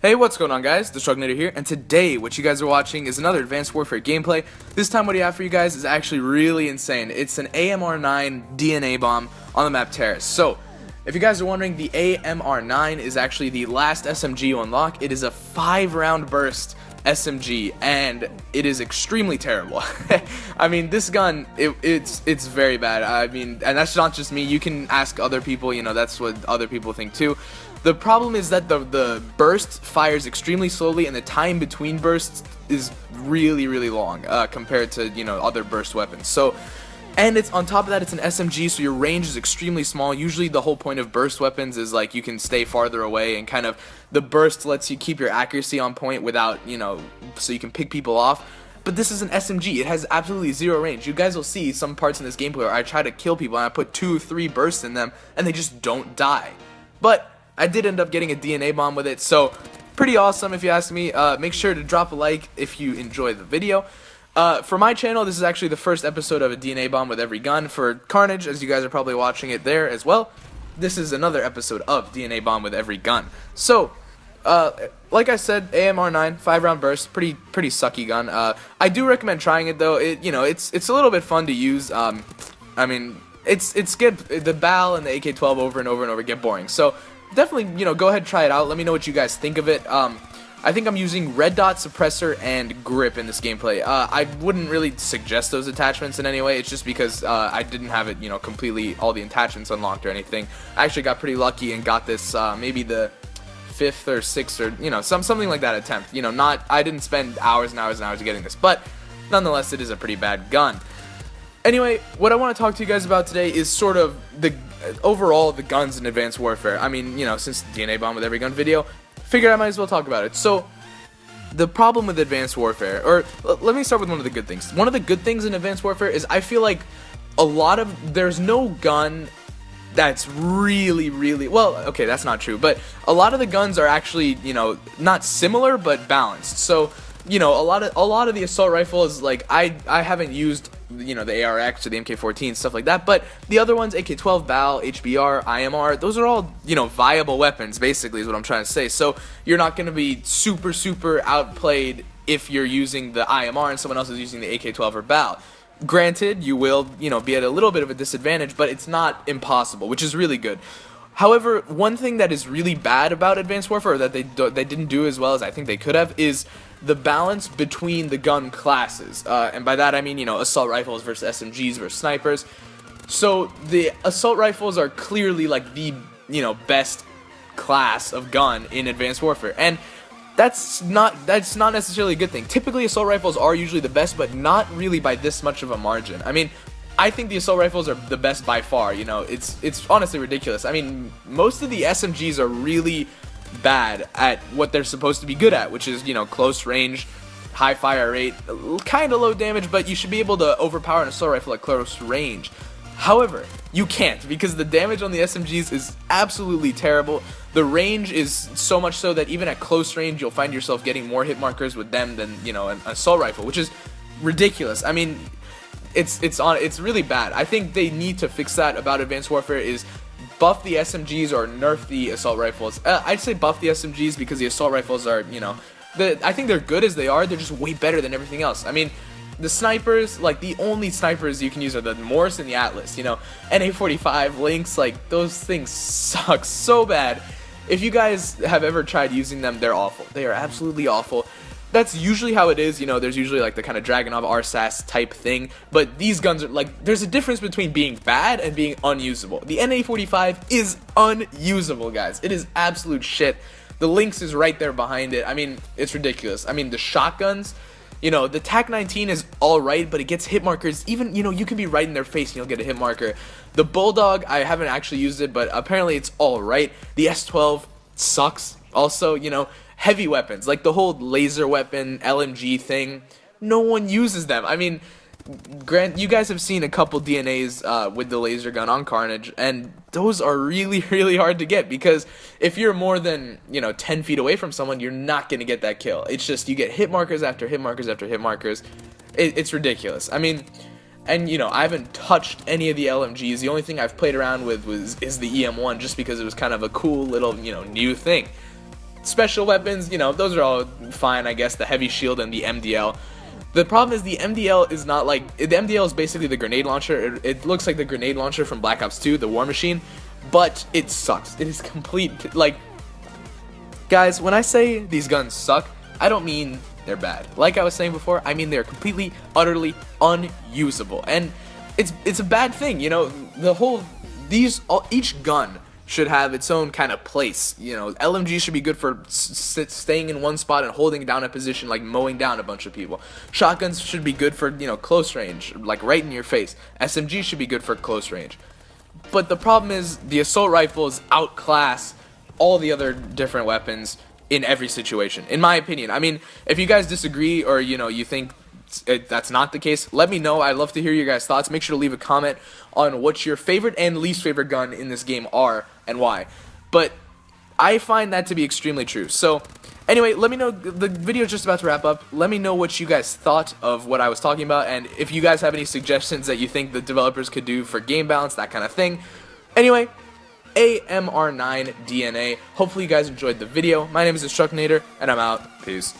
Hey, what's going on, guys? The Struggnator here, and today what you guys are watching is another Advanced Warfare gameplay. This time what I have for you guys is actually really insane. It's an AMR9 DNA bomb on the map Terrace. So, if you guys are wondering, the AMR9 is actually the last SMG you unlock. It is a 5-round burst SMG, and it is extremely terrible. I mean, this gun, it's very bad. I mean, and that's not just me. You can ask other people, you know, that's what other people think too. The problem is that the burst fires extremely slowly, and the time between bursts is really long compared to, you know, other burst weapons. So, and it's on top of that, it's an SMG, so your range is extremely small. Usually the whole point of burst weapons is like you can stay farther away, and kind of the burst lets you keep your accuracy on point without, you know, so you can pick people off. But this is an SMG. It has absolutely zero range. You guys will see some parts in this gameplay where I try to kill people and I put 2-3 bursts in them and they just don't die. But I did end up getting a DNA bomb with it, so pretty awesome if you ask me. Make sure to drop a like if you enjoy the video. For my channel, this is actually the first episode of a DNA bomb with every gun. For KARNAGE, as you guys are probably watching it there as well, this is another episode of DNA bomb with every gun. So, like I said, AMR9 5-round burst, pretty sucky gun. I do recommend trying it though. It's a little bit fun to use. I mean, it's good. The BAL and the AK-12 over and over get boring. So definitely, you know, go ahead and try it out. Let me know what you guys think of it. I think I'm using red dot, suppressor, and grip in this gameplay. I wouldn't really suggest those attachments in any way. It's just because I didn't have it, you know, completely all the attachments unlocked or anything. I actually got pretty lucky and got this maybe the 5th or 6th or, you know, something like that attempt. You know, I didn't spend hours and hours and hours getting this, but nonetheless, it is a pretty bad gun. Anyway, what I want to talk to you guys about today is sort of the overall the guns in Advanced Warfare. I mean, you know, since DNA bomb with every gun video, figured I might as well talk about it. So, the problem with Advanced Warfare, or let me start with one of the good things. One of the good things in Advanced Warfare is I feel like there's no gun that's really, well, okay, that's not true, but a lot of the guns are actually, you know, not similar, but balanced. So, you know, a lot of the assault rifles, like, I haven't used, you know, the ARX or the MK14, stuff like that, but the other ones, AK-12, BAL, HBR, IMR, those are all, you know, viable weapons, basically, is what I'm trying to say. So you're not going to be super outplayed if you're using the IMR and someone else is using the AK-12 or BAL. Granted, you will, you know, be at a little bit of a disadvantage, but it's not impossible, which is really good. However, one thing that is really bad about Advanced Warfare, that they didn't do as well as I think they could have, is the balance between the gun classes. And by that I mean, you know, assault rifles versus SMGs versus snipers. So the assault rifles are clearly like the, you know, best class of gun in Advanced Warfare. And that's not necessarily a good thing. Typically assault rifles are usually the best, but not really by this much of a margin. I mean, I think the assault rifles are the best by far. You know, it's honestly ridiculous. I mean, most of the SMGs are really bad at what they're supposed to be good at, which is, you know, close range, high fire rate, kind of low damage, but you should be able to overpower an assault rifle at close range. However, you can't, because the damage on the SMGs is absolutely terrible. The range is so much so that even at close range, you'll find yourself getting more hit markers with them than, you know, an assault rifle, which is ridiculous. I mean, it's really bad. I think they need to fix that about Advanced Warfare, is buff the SMGs or nerf the assault rifles. I'd say buff the SMGs because the assault rifles are, you know, I think they're good as they are. They're just way better than everything else. I mean, the snipers, like, the only snipers you can use are the Morse and the Atlas, you know. NA-45, Lynx, like, those things suck so bad. If you guys have ever tried using them, they're awful. They are absolutely awful. That's usually how it is, you know. There's usually like the kind of Dragunov RSAS type thing, but these guns are like, there's a difference between being bad and being unusable. The NA-45 is unusable, guys. It is absolute shit. The Lynx is right there behind it. I mean, it's ridiculous. I mean, the shotguns, you know, the TAC-19 is alright, but it gets hit markers. Even, you know, you can be right in their face and you'll get a hit marker. The Bulldog, I haven't actually used it, but apparently it's alright. The S-12 sucks also, you know. Heavy weapons, like the whole laser weapon, LMG thing, no one uses them. I mean, you guys have seen a couple DNAs with the laser gun on KARNAGE, and those are really hard to get, because if you're more than, you know, 10 feet away from someone, you're not going to get that kill. It's just, you get hit markers after hit markers after hit markers. It's ridiculous. I mean, and, you know, I haven't touched any of the LMGs. The only thing I've played around with is the EM1, just because it was kind of a cool little, you know, new thing. Special weapons, you know, those are all fine, I guess, the heavy shield and the MDL. The problem is the MDL is not like, the MDL is basically the grenade launcher. It looks like the grenade launcher from Black Ops 2, the War Machine, but it sucks. It is complete, like, guys, when I say these guns suck, I don't mean they're bad. Like I was saying before, I mean they're completely, utterly unusable, and it's a bad thing, you know. Each gun should have its own kind of place. You know, LMG should be good for staying in one spot and holding down a position, like mowing down a bunch of people. Shotguns should be good for, you know, close range, like right in your face. SMG should be good for close range. But the problem is the assault rifles outclass all the other different weapons in every situation, in my opinion. I mean, if you guys disagree, or, you know, you think that's not the case, let me know. I'd love to hear your guys' thoughts. Make sure to leave a comment on what your favorite and least favorite gun in this game are and why. But I find that to be extremely true. So anyway, let me know. The video is just about to wrap up. Let me know what you guys thought of what I was talking about, and if you guys have any suggestions that you think the developers could do for game balance, that kind of thing. Anyway, AMR9 DNA. Hopefully you guys enjoyed the video. My name is Destructinator, and I'm out. Peace.